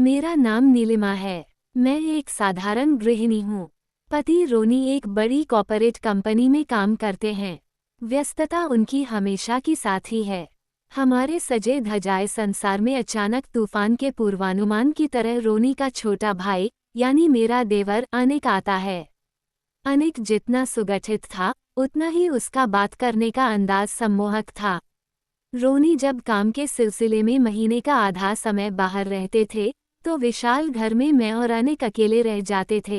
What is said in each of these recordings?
मेरा नाम नीलिमा है। मैं एक साधारण गृहिणी हूँ। पति रोनी एक बड़ी कॉर्पोरेट कंपनी में काम करते हैं। व्यस्तता उनकी हमेशा की साथी है। हमारे सजे धजाए संसार में अचानक तूफान के पूर्वानुमान की तरह रोनी का छोटा भाई यानी मेरा देवर अनिक आता है। अनिक जितना सुगठित था उतना ही उसका बात करने का अंदाज सम्मोहक था। रोनी जब काम के सिलसिले में महीने का आधा समय बाहर रहते थे तो विशाल घर में मैं और अनिक अकेले रह जाते थे।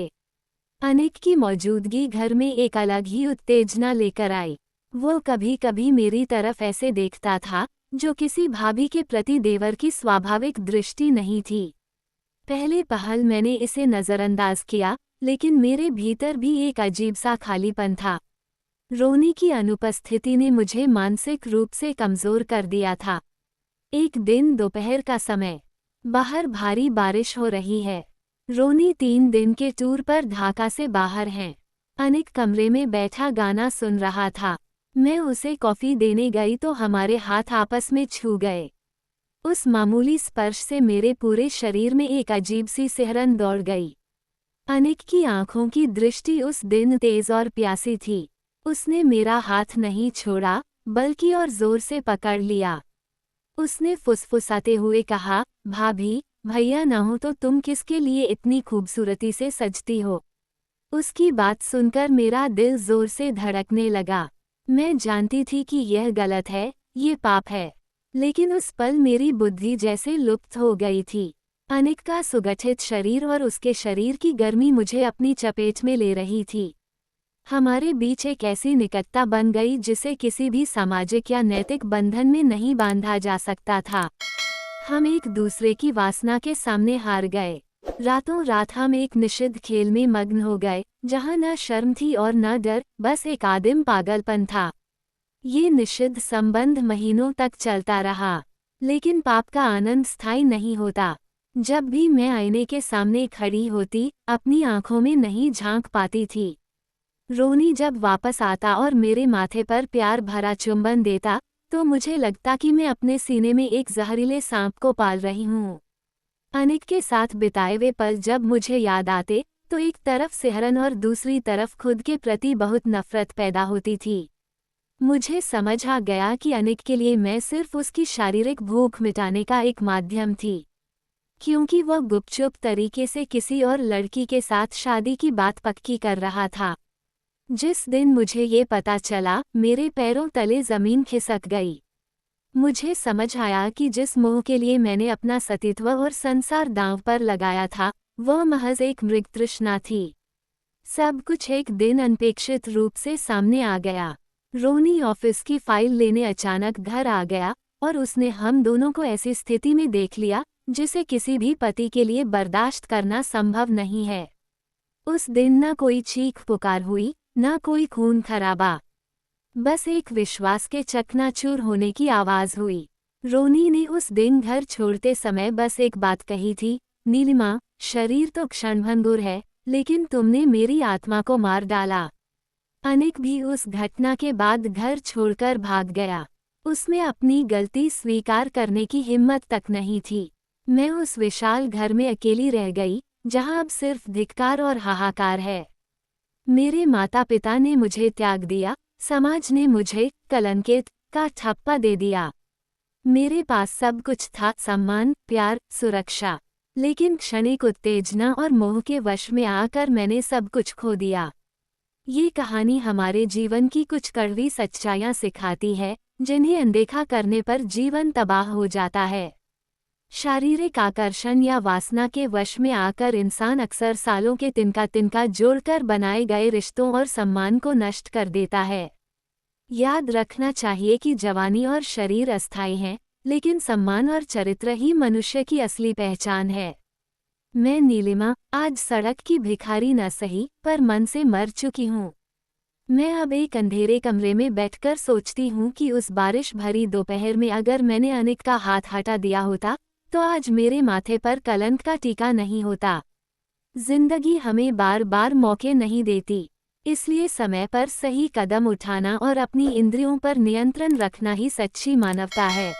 अनिक की मौजूदगी घर में एक अलग ही उत्तेजना लेकर आई। वो कभी कभी मेरी तरफ ऐसे देखता था जो किसी भाभी के प्रति देवर की स्वाभाविक दृष्टि नहीं थी। पहले पहल मैंने इसे नज़रअंदाज किया, लेकिन मेरे भीतर भी एक अजीब सा खालीपन था। रोनी की अनुपस्थिति ने मुझे मानसिक रूप से कमज़ोर कर दिया था। एक दिन दोपहर का समय, बाहर भारी बारिश हो रही है। रोनी 3 दिन के टूर पर ढाका से बाहर हैं। अनिक कमरे में बैठा गाना सुन रहा था। मैं उसे कॉफ़ी देने गई तो हमारे हाथ आपस में छू गए। उस मामूली स्पर्श से मेरे पूरे शरीर में एक अजीब सी सिहरन दौड़ गई। अनिक की आंखों की दृष्टि उस दिन तेज और प्यासी थी। उसने मेरा हाथ नहीं छोड़ा, बल्कि और जोर से पकड़ लिया। उसने फुसफुसाते हुए कहा, भाभी, भैया न हो तो तुम किसके लिए इतनी खूबसूरती से सजती हो। उसकी बात सुनकर मेरा दिल जोर से धड़कने लगा। मैं जानती थी कि यह गलत है, ये पाप है, लेकिन उस पल मेरी बुद्धि जैसे लुप्त हो गई थी। अनिक का सुगठित शरीर और उसके शरीर की गर्मी मुझे अपनी चपेट में ले रही थी। हमारे बीच एक ऐसी निकटता बन गई जिसे किसी भी सामाजिक या नैतिक बंधन में नहीं बांधा जा सकता था। हम एक दूसरे की वासना के सामने हार गए। रातों रात हम एक निषिद्ध खेल में मग्न हो गए, जहाँ न शर्म थी और न डर, बस एक आदिम पागलपन था। ये निषिद्ध संबंध महीनों तक चलता रहा, लेकिन पाप का आनंद स्थायी नहीं होता। जब भी मैं आईने के सामने खड़ी होती, अपनी आंखों में नहीं झांक पाती थी। रोनी जब वापस आता और मेरे माथे पर प्यार भरा चुंबन देता तो मुझे लगता कि मैं अपने सीने में एक जहरीले सांप को पाल रही हूँ। अनिक के साथ बिताए हुए पल जब मुझे याद आते तो एक तरफ सिहरन और दूसरी तरफ खुद के प्रति बहुत नफरत पैदा होती थी। मुझे समझ आ गया कि अनिक के लिए मैं सिर्फ उसकी शारीरिक भूख मिटाने का एक माध्यम थी, क्योंकि वह गुपचुप तरीके से किसी और लड़की के साथ शादी की बात पक्की कर रहा था। जिस दिन मुझे ये पता चला, मेरे पैरों तले जमीन खिसक गई। मुझे समझ आया कि जिस मोह के लिए मैंने अपना सतीत्व और संसार दांव पर लगाया था, वह महज एक मृगतृष्णा थी। सब कुछ एक दिन अनपेक्षित रूप से सामने आ गया। रोनी ऑफिस की फाइल लेने अचानक घर आ गया और उसने हम दोनों को ऐसी स्थिति में देख लिया जिसे किसी भी पति के लिए बर्दाश्त करना संभव नहीं है। उस दिन न कोई चीख पुकार हुई, न कोई खून खराबा, बस एक विश्वास के चकनाचूर होने की आवाज हुई। रोनी ने उस दिन घर छोड़ते समय बस एक बात कही थी, नीलिमा, शरीर तो क्षणभंगुर है, लेकिन तुमने मेरी आत्मा को मार डाला। अनिक भी उस घटना के बाद घर छोड़कर भाग गया। उसमें अपनी गलती स्वीकार करने की हिम्मत तक नहीं थी। मैं उस विशाल घर में अकेली रह गई, जहां अब सिर्फ धिक्कार और हाहाकार है। मेरे माता पिता ने मुझे त्याग दिया, समाज ने मुझे कलंकित का ठप्पा दे दिया। मेरे पास सब कुछ था, सम्मान, प्यार, सुरक्षा, लेकिन क्षणिक उत्तेजना और मोह के वश में आकर मैंने सब कुछ खो दिया। ये कहानी हमारे जीवन की कुछ कड़वी सच्चाइयाँ सिखाती है, जिन्हें अनदेखा करने पर जीवन तबाह हो जाता है। शारीरिक आकर्षण या वासना के वश में आकर इंसान अक्सर सालों के तिनका तिनका जोड़कर बनाए गए रिश्तों और सम्मान को नष्ट कर देता है। याद रखना चाहिए कि जवानी और शरीर अस्थायी हैं, लेकिन सम्मान और चरित्र ही मनुष्य की असली पहचान है। मैं नीलिमा आज सड़क की भिखारी न सही, पर मन से मर चुकी हूँ। मैं अब एक अंधेरे कमरे में बैठकर सोचती हूँ कि उस बारिश भरी दोपहर में अगर मैंने अनिक का हाथ हटा दिया होता तो आज मेरे माथे पर कलंक का टीका नहीं होता। जिंदगी हमें बार बार मौके नहीं देती, इसलिए समय पर सही कदम उठाना और अपनी इंद्रियों पर नियंत्रण रखना ही सच्ची मानवता है।